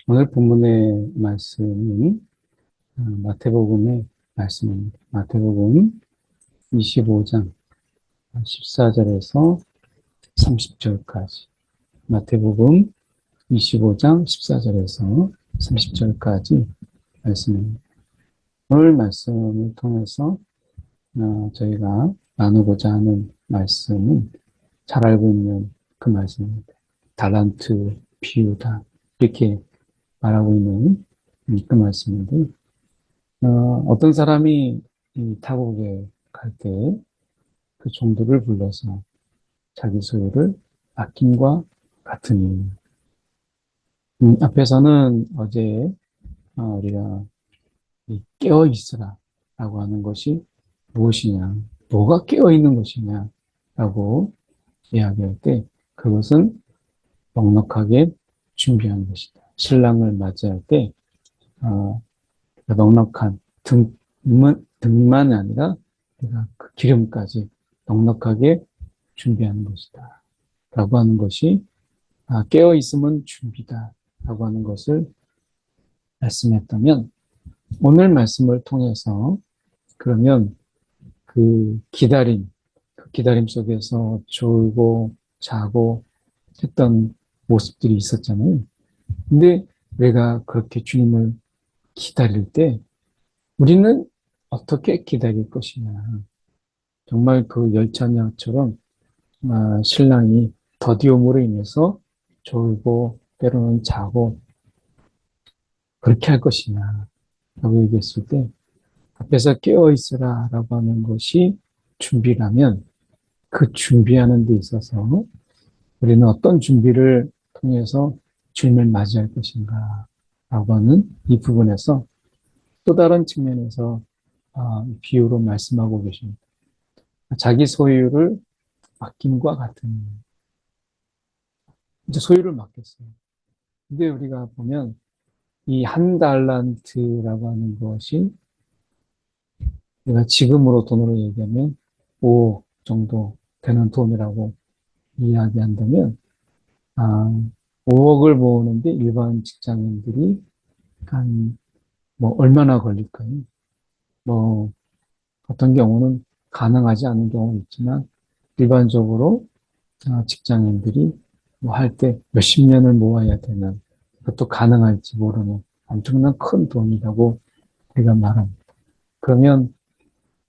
오늘 본문의 말씀은 마태복음의 말씀입니다. 마태복음 25장 14절에서 30절까지. 마태복음 25장 14절에서 30절까지 말씀입니다. 오늘 말씀을 통해서 저희가 나누고자 하는 말씀은 잘 알고 있는 그 말씀입니다. 달란트 비유다. 이렇게 말하고 있는 그 말씀인데, 어떤 사람이 이 타국에 갈 때 그 종들을 불러서 자기 소유를 아낌과 같으니, 앞에서는 어제 우리가 이 깨어 있으라 라고 하는 것이 무엇이냐, 뭐가 깨어 있는 것이냐 라고 이야기할 때 그것은 넉넉하게 준비한 것이다. 신랑을 맞이할 때 넉넉한 등만 아니라 내가 그 기름까지 넉넉하게 준비하는 것이다. 라고 하는 것이 깨어 있으면 준비다. 라고 하는 것을 말씀했다면 오늘 말씀을 통해서 그러면 그 기다림 속에서 졸고 자고 했던 모습들이 있었잖아요. 근데 내가 그렇게 주님을 기다릴 때 우리는 어떻게 기다릴 것이냐. 정말 그 열차녀처럼 신랑이 더디움으로 인해서 졸고 때로는 자고 그렇게 할 것이냐 라고 얘기했을 때 앞에서 깨어있으라 라고 하는 것이 준비라면 그 준비하는 데 있어서 우리는 어떤 준비를 통해서 주님을 맞이할 것인가 라고 하는 이 부분에서 또 다른 측면에서 비유로 말씀하고 계십니다. 자기 소유를 맡김과 같은 이제 소유를 맡겼어요. 근데 우리가 보면 이 한 달란트라고 하는 것이 내가 지금으로 돈으로 얘기하면 5억 정도 되는 돈이라고 이야기한다면 아, 5억을 모으는데 일반 직장인들이 한 뭐 얼마나 걸릴까요? 뭐 어떤 경우는 가능하지 않은 경우는 있지만 일반적으로 직장인들이 뭐 할 때 몇십 년을 모아야 되는 그것도 가능할지 모르는 엄청난 큰 돈이라고 우리가 말합니다. 그러면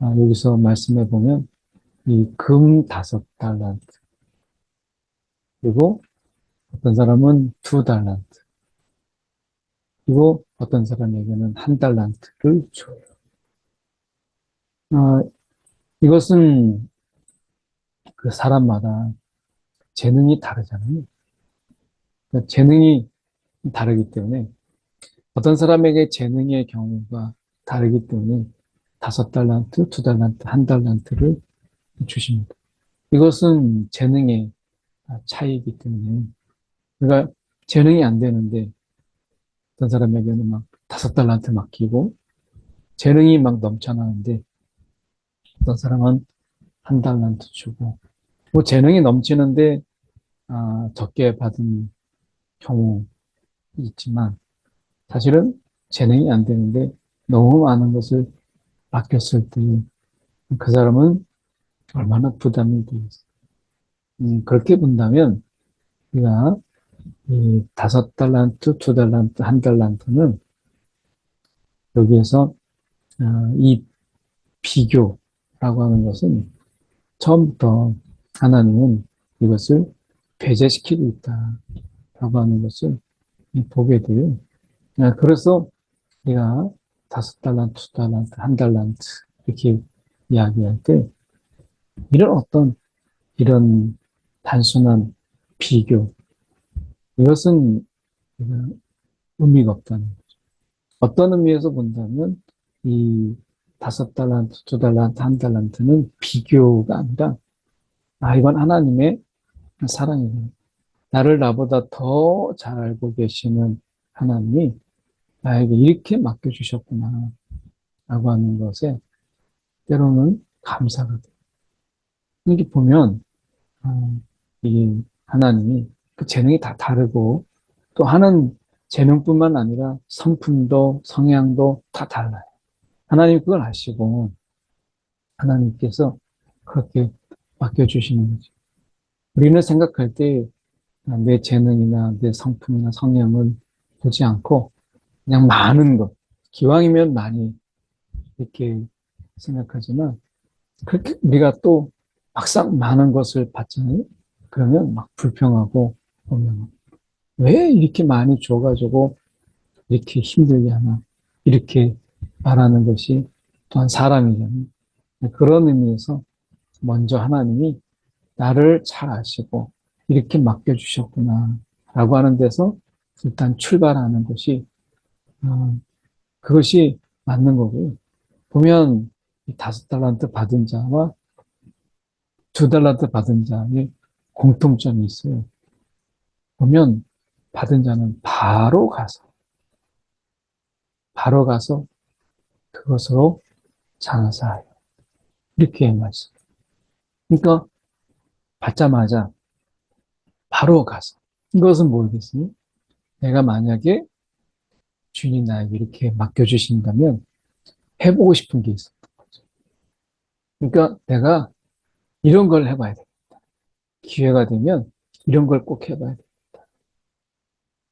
여기서 말씀해 보면 이 금 5달란트 그리고 어떤 사람은 2달란트 그리고 어떤 사람에게는 1달란트를 줘요. 어, 이것은 그 사람마다 재능이 다르잖아요. 그러니까 재능이 다르기 때문에 어떤 사람에게 재능의 경우가 다르기 때문에 5달란트, 2달란트, 1달란트를 주십니다. 이것은 재능의 차이이기 때문에 그러니까 재능이 안 되는데 어떤 사람에게는 막 5달란트 맡기고 재능이 막 넘쳐나는데 어떤 사람은 1달란트 주고 뭐 재능이 넘치는데 적게 받은 경우 있지만 사실은 재능이 안 되는데 너무 많은 것을 맡겼을 때 그 사람은 얼마나 부담이 되겠어요. 그렇게 본다면 우리가 이 5달란트, 2달란트, 1달란트는 여기에서 이 비교라고 하는 것은 처음부터 하나님은 이것을 배제시키고 있다라고 하는 것을 보게 돼요. 그래서 우리가 5달란트, 2달란트, 1달란트 이렇게 이야기할 때 이런 단순한 비교 이것은 의미가 없다는 거죠. 어떤 의미에서 본다면 이 5달란트, 2달란트, 1달란트는 비교가 아니라 이건 하나님의 사랑이구나. 나를 나보다 더 잘 알고 계시는 하나님이 나에게 이렇게 맡겨주셨구나 라고 하는 것에 때로는 감사가 돼요. 이렇게 보면 이 하나님이 그 재능이 다 다르고 또 하는 재능뿐만 아니라 성품도 성향도 다 달라요. 하나님 그걸 아시고 하나님께서 그렇게 맡겨주시는 거죠. 우리는 생각할 때 내 재능이나 내 성품이나 성향을 보지 않고 그냥 많은 것, 기왕이면 많이 이렇게 생각하지만 그렇게 우리가 또 막상 많은 것을 받잖아요. 그러면 막 불평하고 보면 왜 이렇게 많이 줘가지고 이렇게 힘들게 하나 이렇게 말하는 것이 또한 사람이잖아요. 그런 의미에서 먼저 하나님이 나를 잘 아시고 이렇게 맡겨주셨구나 라고 하는 데서 일단 출발하는 것이 그것이 맞는 거고요. 보면 이 5달란트 받은 자와 2달란트 받은 자의 공통점이 있어요. 보면 받은 자는 바로 가서 그것으로 장사해요. 이렇게 말씀. 그러니까 받자마자 바로 가서. 이것은 뭐겠어요? 내가 만약에 주인이 나에게 이렇게 맡겨주신다면 해보고 싶은 게 있었던 거죠. 그러니까 내가 이런 걸 해봐야 돼. 기회가 되면 이런 걸 꼭 해봐야 돼.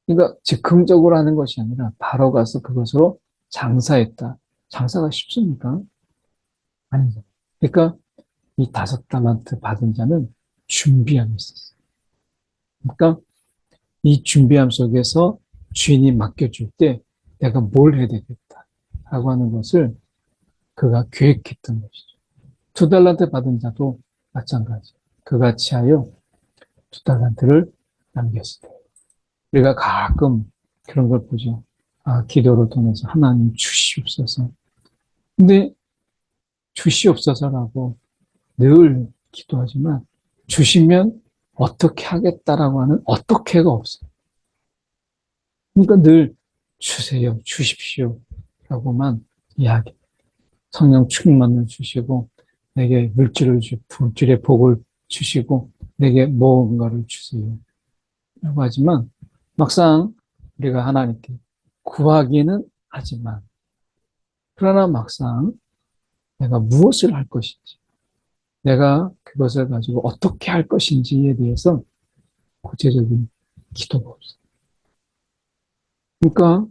그러니까 즉흥적으로 하는 것이 아니라 바로 가서 그것으로 장사했다. 장사가 쉽습니까? 아니죠. 그러니까 이 5달란트 받은 자는 준비함이 있었어요. 그러니까 이 준비함 속에서 주인이 맡겨줄 때 내가 뭘 해야 되겠다 라고 하는 것을 그가 계획했던 것이죠. 2달란트 받은 자도 마찬가지. 그같이 하여 2달란트를 남겼을 때 우리가 가끔 그런 걸 보죠. 기도를 통해서 하나님 주시옵소서. 근데 주시옵소서라고 늘 기도하지만 주시면 어떻게 하겠다라고 하는 어떻게가 없어요. 그러니까 늘 주세요, 주십시오 라고만 이야기. 성령 충만을 주시고 내게 물질의 복을 주시고 내게 무언가를 주세요 라고 하지만 막상 우리가 하나님께 구하기는 하지만 그러나 막상 내가 무엇을 할 것인지 내가 그것을 가지고 어떻게 할 것인지에 대해서 구체적인 기도가 없어요. 그러니까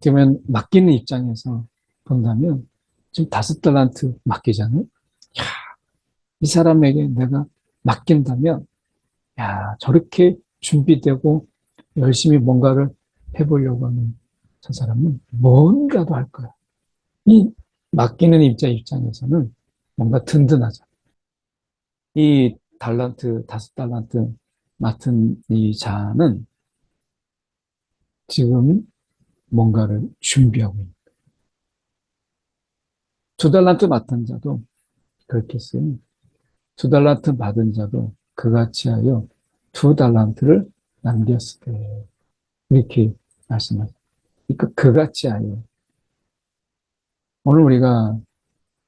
그러면 맡기는 입장에서 본다면 지금 5달란트 맡기잖아요. 야, 이 사람에게 내가 맡긴다면 저렇게 준비되고 열심히 뭔가를 해보려고 하는 저 사람은 뭔가도 할 거야. 이 맡기는 입장에서는 뭔가 든든하잖아. 이 5달란트 맡은 이 자는 지금 뭔가를 준비하고 있는 거예요. 2달란트 맡은 자도 그렇게 했어요. 2달란트 받은 자도 그같이 하여 2달란트를 남겼을 때 이렇게 말씀하죠. 그러니까 그같이 하여 오늘 우리가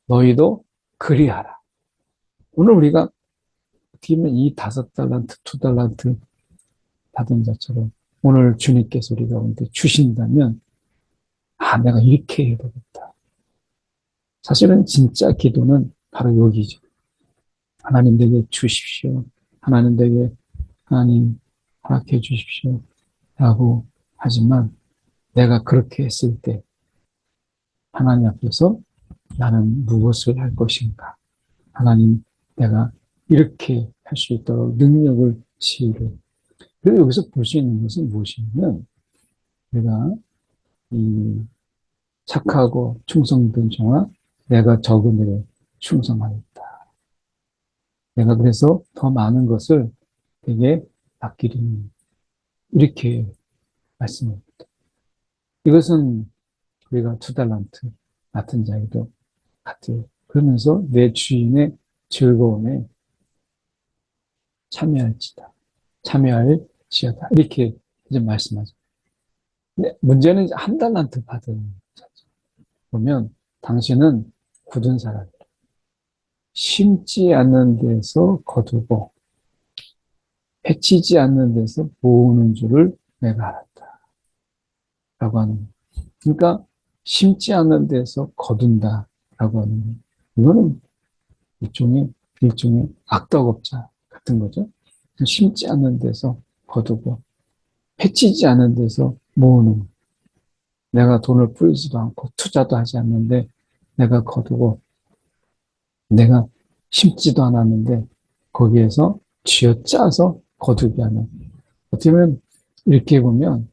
너희도 그리하라. 오늘 우리가 어떻게 보면 이 5달란트, 2달란트 받은 자처럼 오늘 주님께서 우리 가운데 주신다면 내가 이렇게 해야 되겠다. 사실은 진짜 기도는 바로 여기죠. 하나님 내게 주십시오. 하나님 내게 하나님 허락해 주십시오. 라고 하지만 내가 그렇게 했을 때 하나님 앞에서 나는 무엇을 할 것인가? 하나님 내가 이렇게 할 수 있도록 능력을 지으려. 그리고 여기서 볼 수 있는 것은 무엇이냐면 내가 이 착하고 충성된 종아 내가 적은 일에 충성하였다. 내가 그래서 더 많은 것을 되게 아끼리니 이렇게 말씀합니다. 이것은 우리가 2달란트 맡은 자에도 같아요. 그러면서 내 주인의 즐거움에 참여할지어다. 이렇게 이제 말씀하죠. 근데 문제는 이제 1달란트 받은 자죠. 보면 당신은 굳은 사람이다. 심지 않는 데서 거두고 해치지 않는 데서 모으는 줄을 내가 알았다. 하는 거예요. 그러니까 심지 않는 데서 거둔다라고 하는 거예요. 이거는 일종의 악덕업자 같은 거죠. 심지 않는 데서 거두고 해치지 않은 데서 모으는, 내가 돈을 뿌리지도 않고 투자도 하지 않는데 내가 거두고, 내가 심지도 않았는데 거기에서 쥐어짜서 거두게 하는, 어떻게 보면 이렇게 보면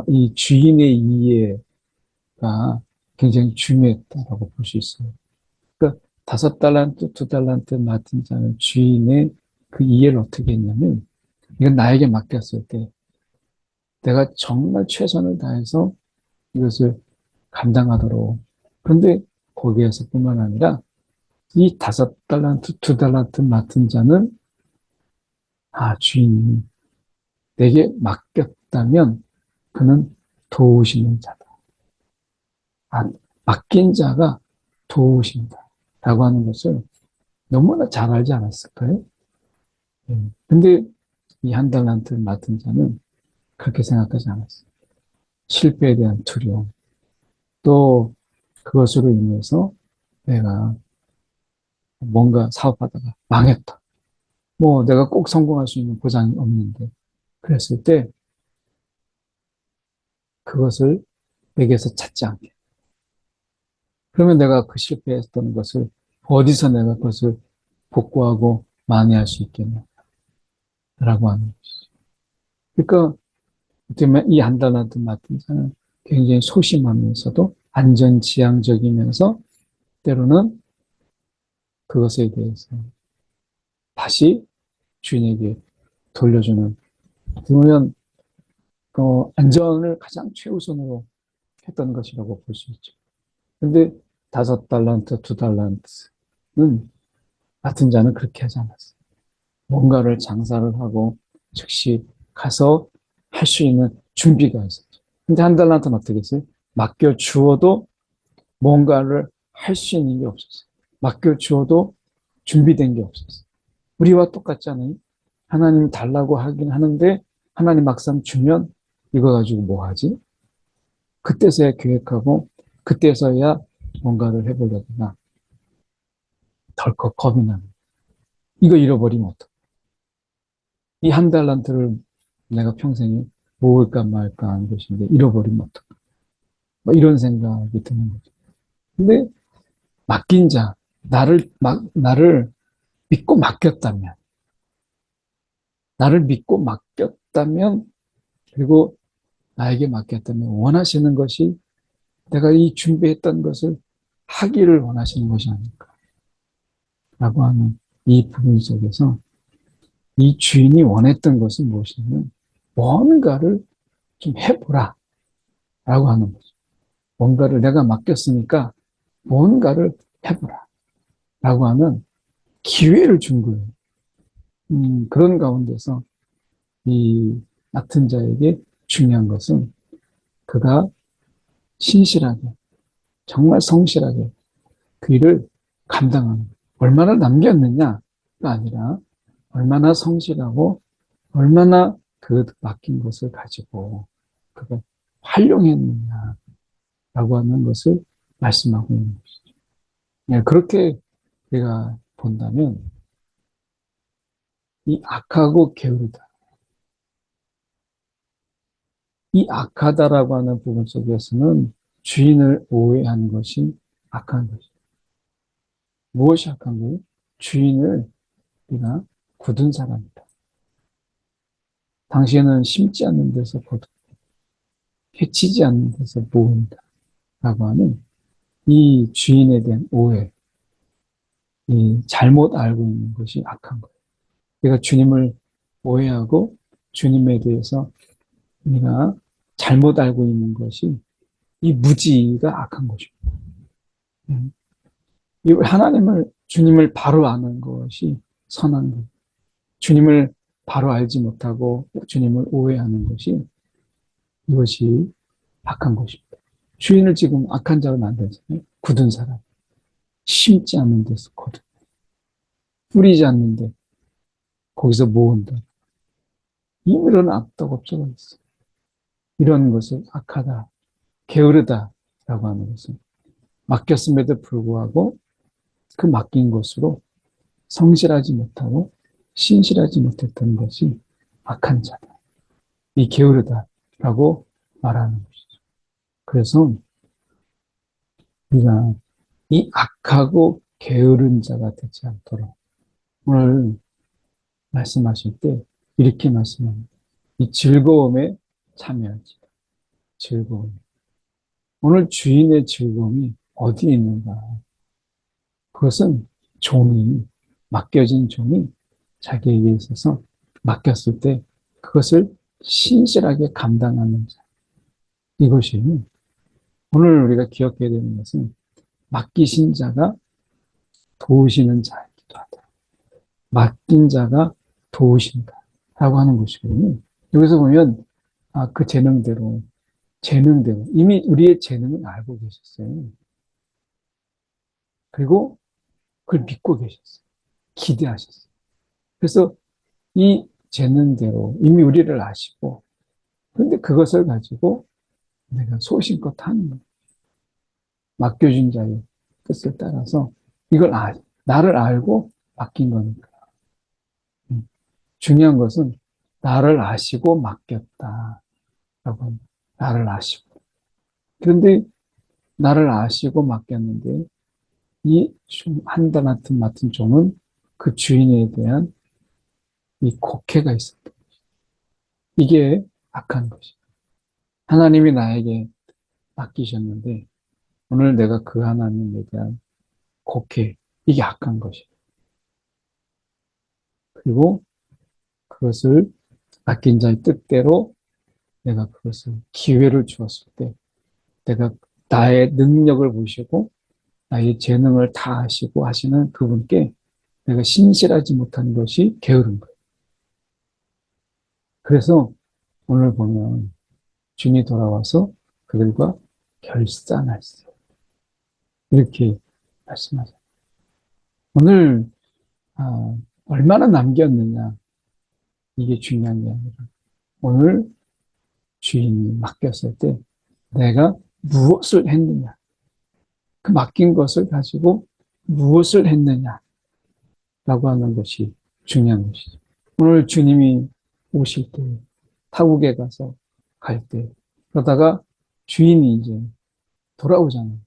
이 주인의 이해가 굉장히 중요했다라고 볼 수 있어요. 그러니까 5달란트, 2달란트 맡은 자는 주인의 그 이해를 어떻게 했냐면, 이건 나에게 맡겼을 때 내가 정말 최선을 다해서 이것을 감당하도록. 그런데 거기에서뿐만 아니라 이 5달란트, 2달란트 맡은 자는 주인이 내게 맡겼다면 그는 도우시는 자다. 맡긴 자가 도우신다. 라고 하는 것을 너무나 잘 알지 않았을까요? 근데 이 1달란트 맡은 자는 그렇게 생각하지 않았어요. 실패에 대한 두려움, 또 그것으로 인해서 내가 뭔가 사업하다가 망했다. 뭐 내가 꼭 성공할 수 있는 보장이 없는데, 그랬을 때 그것을 내게서 찾지 않게. 그러면 내가 그 실패했던 것을 어디서 내가 그것을 복구하고 만회할 수 있겠냐라고 하는 것이죠. 그러니까 어떻게 보면 이 1달란트 맡은 자는 굉장히 소심하면서도 안전지향적이면서 때로는 그것에 대해서 다시 주인에게 돌려주는, 그러면 안전을 가장 최우선으로 했던 것이라고 볼 수 있죠. 근데 5달란트, 2달란트는 맡은 자는 그렇게 하지 않았어요. 뭔가를 장사를 하고 즉시 가서 할 수 있는 준비가 있었죠. 근데 1달란트는 어떻게 했어요? 맡겨 주어도 뭔가를 할 수 있는 게 없었어요. 맡겨 주어도 준비된 게 없었어요. 우리와 똑같잖아요. 하나님 달라고 하긴 하는데 하나님 막상 주면 이거 가지고 뭐 하지? 그때서야 계획하고 그때서야 뭔가를 해보려다가 덜컥 겁이 나는, 이거 잃어버리면 어떡해. 이 1달란트를 내가 평생에 모을까 말까 하는 것인데 잃어버리면 어떡해. 뭐 이런 생각이 드는 거죠. 근데 맡긴 자, 나를 믿고 맡겼다면, 나를 믿고 맡겼다면, 그리고 나에게 맡겼다면 원하시는 것이 내가 이 준비했던 것을 하기를 원하시는 것이 아닐까라고 하는 이 부분 속에서 이 주인이 원했던 것은 무엇이냐면 뭔가를 좀 해보라 라고 하는 거죠. 뭔가를 내가 맡겼으니까 뭔가를 해보라 라고 하는 기회를 준 거예요. 그런 가운데서 이 맡은 자에게 중요한 것은 그가 신실하게, 정말 성실하게 그 일을 감당하는 거예요. 얼마나 남겼느냐가 아니라 얼마나 성실하고 얼마나 그 맡긴 것을 가지고 그걸 활용했느냐라고 하는 것을 말씀하고 있는 것이죠. 네, 그렇게 우리가 본다면 이 악하고 게으르다, 이 악하다라고 하는 부분 속에서는 주인을 오해한 것이 악한 것이죠. 무엇이 악한 거예요? 주인을 우리가 굳은 사람이다. 당신은 심지 않는 데서 거두고 해치지 않는 데서 모은다 라고 하는 이 주인에 대한 오해, 이 잘못 알고 있는 것이 악한 거예요. 우리가 주님을 오해하고 주님에 대해서 우리가 잘못 알고 있는 것이 이 무지가 악한 것입니다. 이 주님을 바로 아는 것이 선한 것. 주님을 바로 알지 못하고 주님을 오해하는 것이, 이것이 악한 것입니다. 주인을 지금 악한 자로 만들잖아요. 굳은 사람. 심지 않는 데서 거둔. 뿌리지 않는데 거기서 모은다. 이런 악덕업자가 있어요. 이런 것을 악하다, 게으르다라고 하는 것은 맡겼음에도 불구하고 그 맡긴 것으로 성실하지 못하고 신실하지 못했던 것이 악한 자다. 이 게으르다라고 말하는 것이죠. 그래서 우리가 이 악하고 게으른 자가 되지 않도록 오늘 말씀하실 때 이렇게 말씀합니다. 이 즐거움에 참여하지. 즐거움. 오늘 주인의 즐거움이 어디에 있는가? 그것은 종이, 맡겨진 종이 자기에게 있어서 맡겼을 때 그것을 신실하게 감당하는 자. 이것이 오늘 우리가 기억해야 되는 것은 맡기신 자가 도우시는 자이기도 하다. 맡긴 자가 도우신다. 라고 하는 것이거든요. 여기서 보면, 그 재능대로, 이미 우리의 재능을 알고 계셨어요. 그리고 그걸 믿고 계셨어요. 기대하셨어요. 그래서 이 재능대로 이미 우리를 아시고, 그런데 그것을 가지고 내가 소신껏 하는 거예요. 맡겨준 자의 뜻을 따라서 이걸 나를 알고 맡긴 거니까. 중요한 것은 나를 아시고 맡겼다. 라고 합니다. 나를 아시고. 그런데 나를 아시고 맡겼는데 이 한다 맡은 종은 그 주인에 대한 이 곡해가 있었다. 이게 악한 것이죠. 하나님이 나에게 맡기셨는데 오늘 내가 그 하나님에 대한 곡해, 이게 악한 것이에요. 그리고 그것을 맡긴 자의 뜻대로 내가 그것을 기회를 주었을 때 내가 나의 능력을 보시고 나의 재능을 다 아시고 하시는 그분께 내가 신실하지 못한 것이 게으른 거예요. 그래서 오늘 보면 주님이 돌아와서 그들과 결산할세. 이렇게 말씀하세요. 오늘 얼마나 남겼느냐 이게 중요한 게 아니라 오늘 주인이 맡겼을 때 내가 무엇을 했느냐 그 맡긴 것을 가지고 무엇을 했느냐라고 하는 것이 중요한 것이죠. 오늘 주님이 오실 때 타국에 가서 갈 때 그러다가 주인이 이제 돌아오잖아요.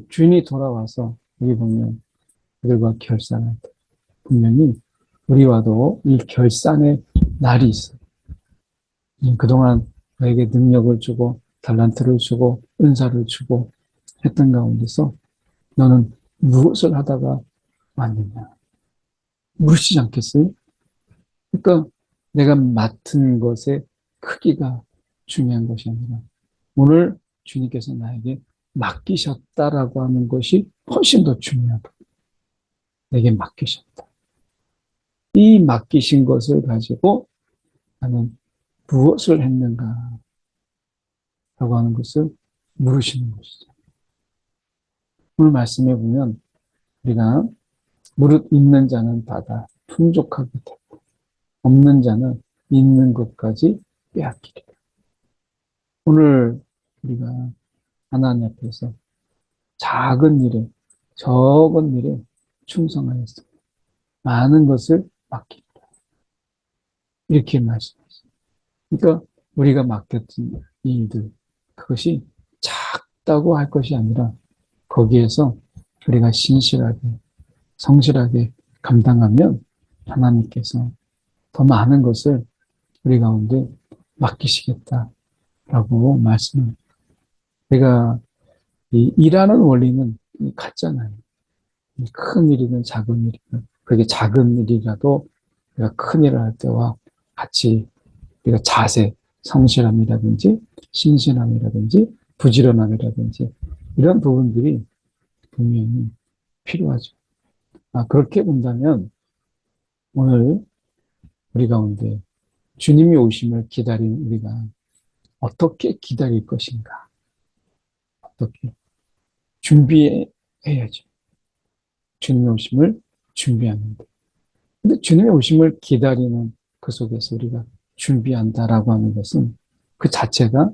주인이 돌아와서 여기 보면 그들과 결산할 때 분명히 우리와도 이 결산의 날이 있어요. 그동안 너에게 능력을 주고 달란트를 주고 은사를 주고 했던 가운데서 너는 무엇을 하다가 왔느냐. 물으시지 않겠어요? 그러니까 내가 맡은 것의 크기가 중요한 것이 아니라 오늘 주님께서 나에게 맡기셨다라고 하는 것이 훨씬 더 중요하다. 내게 맡기셨다. 이 맡기신 것을 가지고 나는 무엇을 했는가 라고 하는 것을 물으시는 것이죠. 오늘 말씀해 보면 우리가 무릇 있는 자는 받아 풍족하게 되고 없는 자는 있는 것까지 빼앗기리라. 오늘 우리가 하나님 앞에서 작은 일에 적은 일에 충성하였습니다. 많은 것을 맡기리라. 이렇게 말씀하셨습니다. 그러니까 우리가 맡겼던 일들 그것이 작다고 할 것이 아니라 거기에서 우리가 신실하게 성실하게 감당하면 하나님께서 더 많은 것을 우리 가운데 맡기시겠다라고 말씀합니다. 우리가 이 일하는 원리는 같잖아요. 큰 일이든 작은 일이든 그게 작은 일이라도 우리가 큰 일을 할 때와 같이 우리가 자세, 성실함이라든지 신실함이라든지 부지런함이라든지 이런 부분들이 분명히 필요하죠. 그렇게 본다면 오늘 우리 가운데 주님이 오심을 기다린 우리가 어떻게 기다릴 것인가? 어떻게 준비해야죠. 주님의 오심을 준비하는데. 근데 주님의 오심을 기다리는 그 속에서 우리가 준비한다라고 하는 것은 그 자체가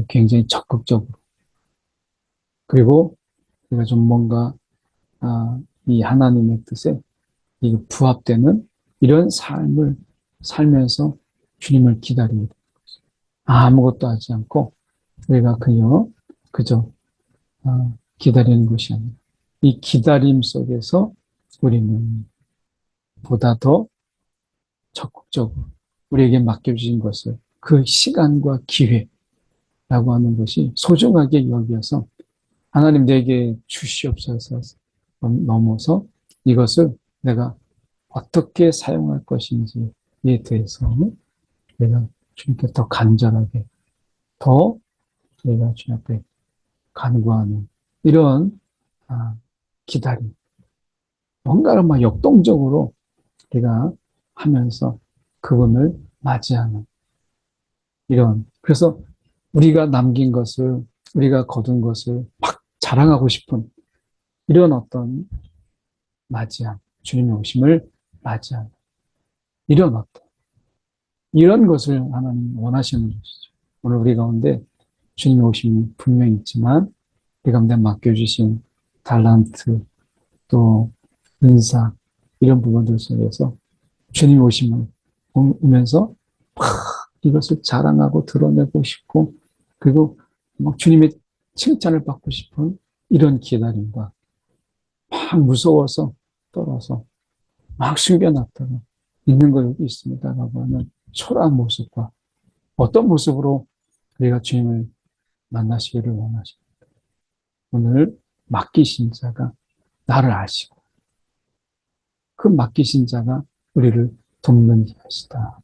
굉장히 적극적으로, 그리고 우리가 좀 뭔가 이 하나님의 뜻에 이 부합되는 이런 삶을 살면서 주님을 기다리게 돼요. 아무것도 하지 않고 우리가 그저 기다리는 것이 아니라 이 기다림 속에서 우리는 보다 더 적극적으로 우리에게 맡겨주신 것을 그 시간과 기회라고 하는 것이 소중하게 여겨서 하나님 내게 주시옵소서 넘어서 이것을 내가 어떻게 사용할 것인지에 대해서 내가 주님께 더 간절하게 더 내가 주님 앞에 간구하는 이런 기다림, 뭔가를 막 역동적으로 우리가 하면서 그분을 맞이하는 이런, 그래서 우리가 남긴 것을, 우리가 거둔 것을 막 자랑하고 싶은 이런 어떤 맞이함, 주님의 오심을 맞이하는 이런 이런 것을 하나님 원하시는 것이죠. 오늘 우리 가운데 주님의 오심이 분명히 있지만 우리 가운데 맡겨주신 달란트, 또 은사, 이런 부분들 속에서 주님의 오심을 오면서 막 이것을 자랑하고 드러내고 싶고, 그리고 막 주님의 칭찬을 받고 싶은 이런 기다림과 막 무서워서 떨어서 막 숨겨놨다가 있는 거 여기 있습니다라고 하는 초라한 모습과 어떤 모습으로 우리가 주님을 만나시기를 원하십니다. 오늘 맡기신 자가 나를 아시고 그 맡기신 자가 우리를 돕는 자시다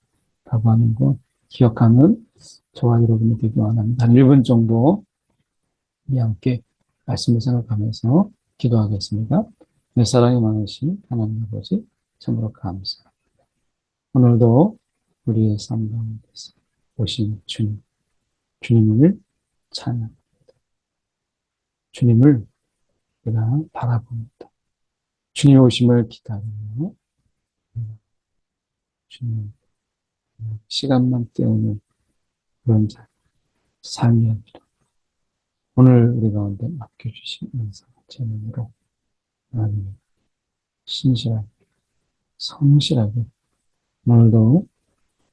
라고 하는 것 기억하는 저와 여러분이 되기 원합니다. 한 1분 정도 우리 함께 말씀을 생각하면서 기도하겠습니다. 내 사랑이 많으신 하나님 아버지 참으로 감사합니다. 오늘도 우리의 삶 가운데서 오신 주님을 찬양합니다. 주님을 우리가 바라봅니다. 주님 오심을 기다리며 주님 시간만 때우는 그런 삶이 아니라 오늘 우리 가운데 맡겨주신 은사 제문으로 하나님 신실하게 성실하게 오늘도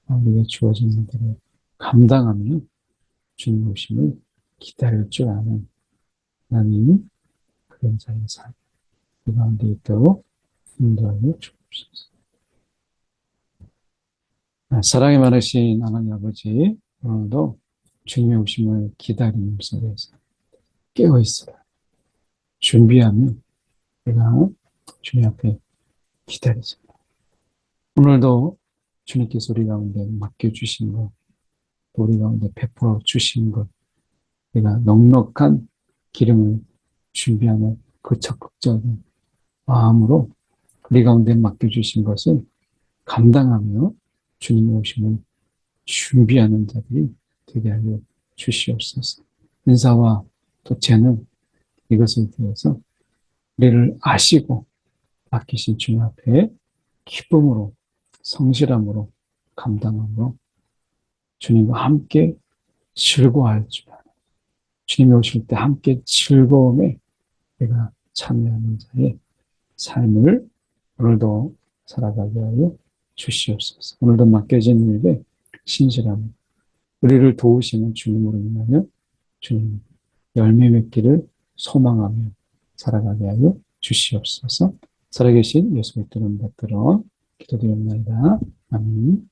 우리에게 주어진 일들을 감당하며 주님 오심을 기다릴 줄 아는 하나님 그런 자의 삶 그 가운데 있도록 인도하여 주옵소서. 사랑이 많으신 하나님 아버지, 오늘도 주님의 오심을 기다리는 속에서 깨어있으라 준비하며 우리가 주님 앞에 기다리십니다. 오늘도 주님께서 우리 가운데 맡겨주신 것, 우리 가운데 베풀어 주신 것, 우리가 넉넉한 기름을 준비하는 그 적극적인 마음으로 우리 가운데 맡겨주신 것을 감당하며 주님의 오심을 준비하는 자들이 되게 하여 주시옵소서. 은사와 또 재능 이것에 대해서 우리를 아시고 맡기신 주님 앞에 기쁨으로 성실함으로 감당함으로 주님과 함께 즐거워할 줄 아는 주님이 오실 때 함께 즐거움에 우리가 참여하는 자의 삶을 오늘도 살아가게 하여 주시옵소서. 오늘도 맡겨진 일에 신실함, 우리를 도우시는 주님으로 인하여 주님 열매 맺기를 소망하며 살아가게 하여 주시옵소서. 살아계신 예수 그리스도를 받들어 기도드립니다. 아멘.